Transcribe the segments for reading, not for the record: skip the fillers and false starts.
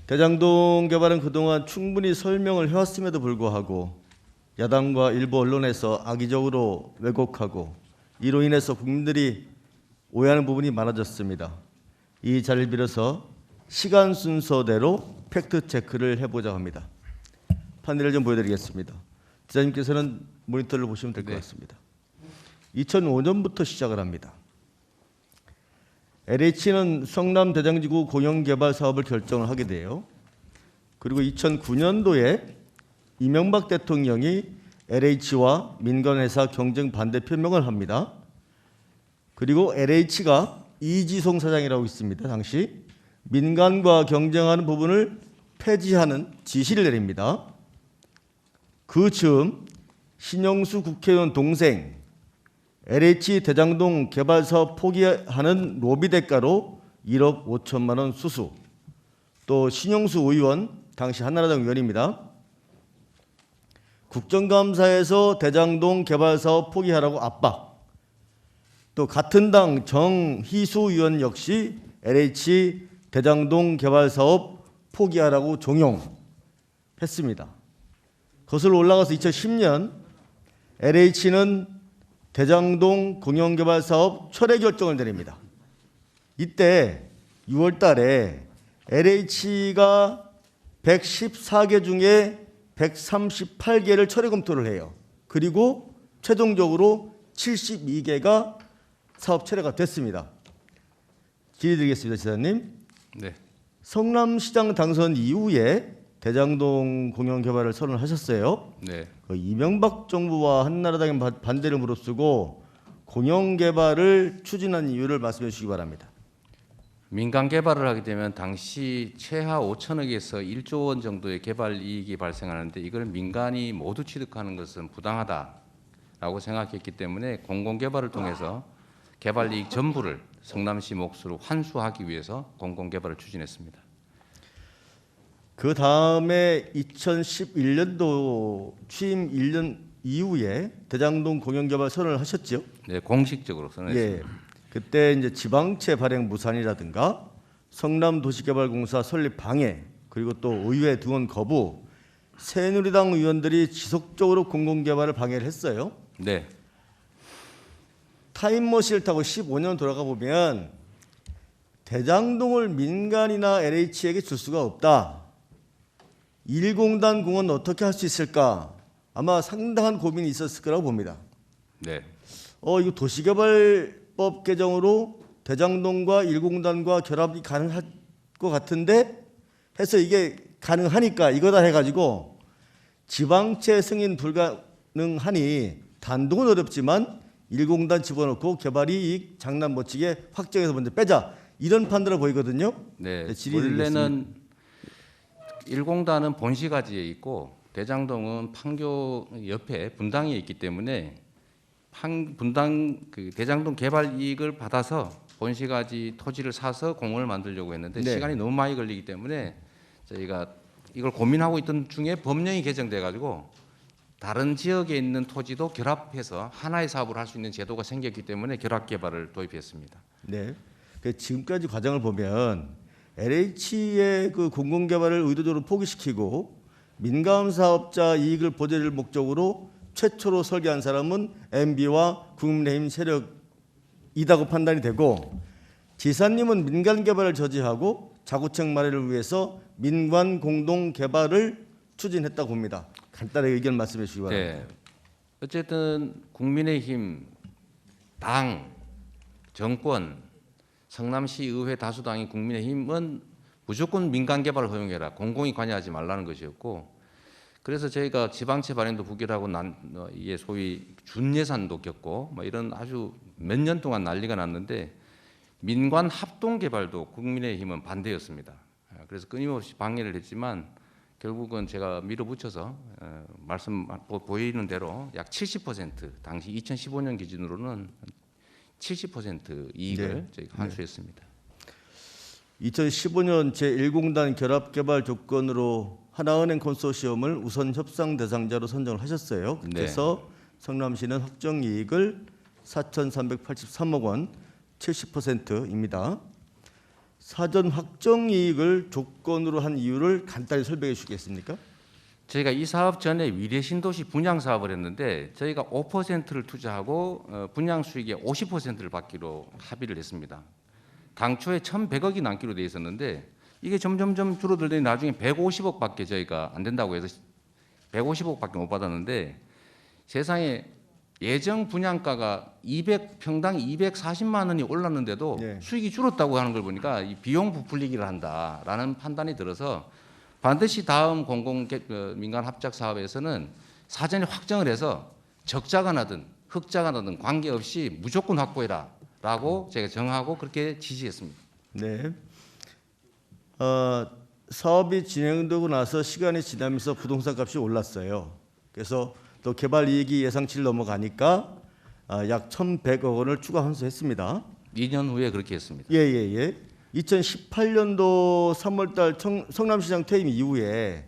대장동 개발은 그동안 충분히 설명을 해왔음에도 불구하고 야당과 일부 언론에서 악의적으로 왜곡하고 이로 인해서 국민들이 오해하는 부분이 많아졌습니다. 이 자리를 빌어서 시간 순서대로 팩트 체크를 해보자 합니다. 판넬을 좀 보여드리겠습니다. 기자님께서는 모니터를 보시면 될 것 같습니다. 2005년부터 시작을 합니다. LH는 성남 대장지구 공영개발 사업을 결정을 하게 돼요. 그리고 2009년도에 이명박 대통령이 LH와 민간회사 경쟁 반대 표명을 합니다. 그리고 LH가 이지송 사장이라고 있습니다. 당시 민간과 경쟁하는 부분을 폐지하는 지시를 내립니다. 그 즈음 신영수 국회의원 동생 LH 대장동 개발 사업 포기하는 로비 대가로 1억 5천만 원 수수, 또 신영수 의원, 당시 한나라당 의원입니다. 국정감사에서 대장동 개발 사업 포기하라고 압박, 또 같은 당 정희수 의원 역시 LH 대장동 개발 사업 포기하라고 종용했습니다. 거슬러 올라가서 2010년 LH는 대장동 공영개발 사업 철회 결정을 내립니다. 이때 6월 달에 LH가 114개 중에 138개를 철회 검토를 해요. 그리고 최종적으로 72개가 사업 철회가 됐습니다. 질의 드리겠습니다, 지사님. 네. 성남시장 당선 이후에 대장동 공영개발을 선언하셨어요. 네. 이명박 정부와 한나라당의 반대를 무릅쓰고 공영개발을 추진한 이유를 말씀해 주시기 바랍니다. 민간 개발을 하게 되면 당시 최하 5천억에서 1조 원 정도의 개발 이익이 발생하는데 이걸 민간이 모두 취득하는 것은 부당하다라고 생각했기 때문에 공공개발을 통해서 개발 이익 전부를 성남시 몫으로 환수하기 위해서 공공개발을 추진했습니다. 그 다음에 2011년도 취임 1년 이후에 대장동 공영개발 선언을 하셨죠? 네, 공식적으로 선언했습니다. 예, 그때 이제 지방채 발행 무산이라든가 성남도시개발공사 설립 방해, 그리고 또 의회 등원 거부, 새누리당 의원들이 지속적으로 공공개발을 방해를 했어요. 네. 타임머신을 타고 15년 돌아가 보면 대장동을 민간이나 LH에게 줄 수가 없다. 1공단 공원 어떻게 할 수 있을까? 아마 상당한 고민이 있었을 거라고 봅니다. 네. 이거 도시개발법 개정으로 대장동과 1공단과 결합이 가능할 것 같은데 해서 이게 가능하니까 이거다 해가지고 지방채 승인 불가능하니 단독은 어렵지만 1공단 집어넣고 개발이익 장난 멋지게 확정해서 먼저 빼자, 이런 판단으로 보이거든요. 네. 원래는 1공단은 본시가지에 있고 대장동은 판교 옆에 분당에 있기 때문에 분당 그 대장동 개발 이익을 받아서 본시가지 토지를 사서 공원을 만들려고 했는데 네. 시간이 너무 많이 걸리기 때문에 저희가 이걸 고민하고 있던 중에 법령이 개정돼 가지고 다른 지역에 있는 토지도 결합해서 하나의 사업을 할 수 있는 제도가 생겼기 때문에 결합 개발을 도입했습니다. 네. 지금까지 과정을 보면 LH의 그 공공개발을 의도적으로 포기시키고 민간 사업자 이익을 보좌를 목적으로 최초로 설계한 사람은 MB와 국민의힘 세력이라고 판단이 되고, 지사님은 민간 개발을 저지하고 자구책 마련을 위해서 민관 공동 개발을 추진했다고 봅니다. 간단하게 의견 말씀해 주시기 바랍니다. 네. 어쨌든 국민의힘 당 정권 성남시 의회 다수당인 국민의힘은 무조건 민간 개발을 허용해라, 공공이 관여하지 말라는 것이었고, 그래서 저희가 지방채 발행도 부결하고 이게 소위 준예산도 겪고 이런 아주 몇 년 동안 난리가 났는데 민관 합동 개발도 국민의힘은 반대였습니다. 그래서 끊임없이 방해를 했지만 결국은 제가 밀어붙여서 말씀 보이는 대로 약 70% 당시 2015년 기준으로는 70% 이익을 네. 저희가 환수했습니다. 2015년 제1공단 결합개발 조건으로 하나은행 컨소시엄을 우선 협상 대상자로 선정을 하셨어요. 그래서 성남시는 확정이익을 4,383억 원, 70%입니다. 사전 확정 이익을 조건으로 한 이유를 간단히 설명해 주시겠습니까? 저희가 이 사업 전에 위례 신도시 분양 사업을 했는데 저희가 5%를 투자하고 분양 수익의 50%를 받기로 합의를 했습니다. 당초에 1,100억이 남기로 돼 있었는데 이게 점점점 줄어들더니 나중에 150억밖에 저희가 안 된다고 해서 150억밖에 못 받았는데 세상에 예정 분양가가 평당 240만 원이 올랐는데도 네. 수익이 줄었다고 하는 걸 보니까 이 비용 부풀리기를 한다라는 판단이 들어서 반드시 다음 민간 합작 사업에서는 사전에 확정을 해서 적자가 나든 흑자가 나든 관계없이 무조건 확보해라라고 제가 정하고 그렇게 지시했습니다. 네. 사업이 진행되고 나서 시간이 지나면서 부동산 값이 올랐어요. 그래서 또 개발 이익이 예상치를 넘어가니까 약 1,100억 원을 추가 환수했습니다. 2년 후에 그렇게 했습니다. 예. 2018년도 3월달 성남시장 퇴임 이후에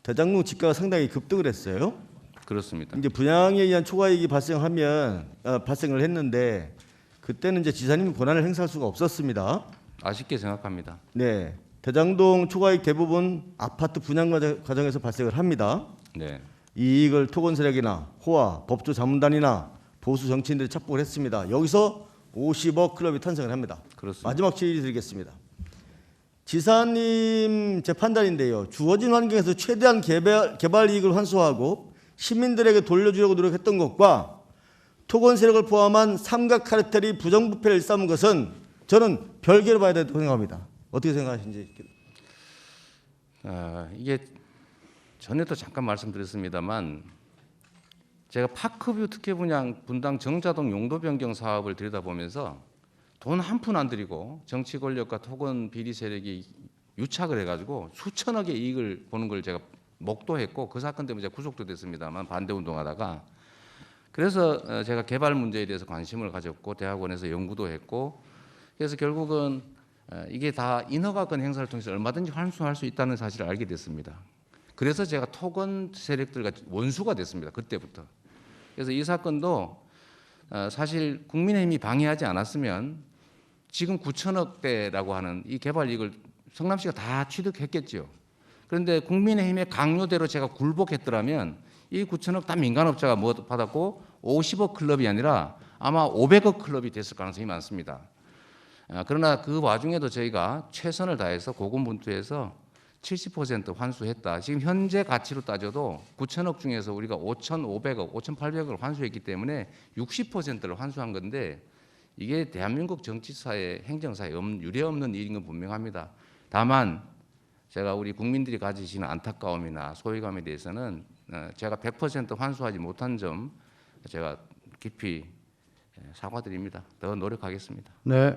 대장동 집가가 상당히 급등을 했어요. 그렇습니다. 이제 분양에 의한 초과이익이 발생을 했는데 그때는 이제 지사님이 권한을 행사할 수가 없었습니다. 아쉽게 생각합니다. 네, 대장동 초과이익 대부분 아파트 분양 과정에서 발생을 합니다. 네. 이 이익을 토건 세력이나 호화, 법조 자문단이나 보수 정치인들이 착복을 했습니다. 여기서 50억 클럽이 탄생을 합니다. 그렇습니다. 마지막 질의 드리겠습니다. 지사님 제 판단인데요. 주어진 환경에서 최대한 개발 이익을 환수하고 시민들에게 돌려주려고 노력했던 것과 토건 세력을 포함한 삼각 카르텔이 부정부패를 일삼은 것은 저는 별개로 봐야 된다고 생각합니다. 어떻게 생각하시는지. 이게 전에도 잠깐 말씀드렸습니다만 제가 파크뷰 특혜 분양 분당 정자동 용도 변경 사업을 들여다보면서 돈 한 푼 안 들이고 정치 권력과 토건 비리 세력이 유착을 해가지고 수천억의 이익을 보는 걸 제가 목도했고 그 사건 때문에 제가 구속도 됐습니다만 반대 운동하다가 그래서 제가 개발 문제에 대해서 관심을 가졌고 대학원에서 연구도 했고 그래서 결국은 이게 다 인허가권 행사를 통해서 얼마든지 환수할 수 있다는 사실을 알게 됐습니다. 그래서 제가 토건 세력들과 원수가 됐습니다. 그때부터. 그래서 이 사건도 사실 국민의힘이 방해하지 않았으면 지금 9천억대라고 하는 이 개발 이익을 성남시가 다 취득했겠죠. 그런데 국민의힘의 강요대로 제가 굴복했더라면 이 9천억 다 민간업자가 받았고 50억 클럽이 아니라 아마 500억 클럽이 됐을 가능성이 많습니다. 그러나 그 와중에도 저희가 최선을 다해서 고군분투해서 70% 환수했다. 지금 현재 가치로 따져도 9천억 중에서 우리가 5,500억, 5,800억을 환수했기 때문에 60%를 환수한 건데 이게 대한민국 정치사회, 행정사에 유례없는 일인 건 분명합니다. 다만 제가 우리 국민들이 가지시는 안타까움이나 소외감에 대해서는 제가 100% 환수하지 못한 점 제가 깊이 사과드립니다. 더 노력하겠습니다. 네.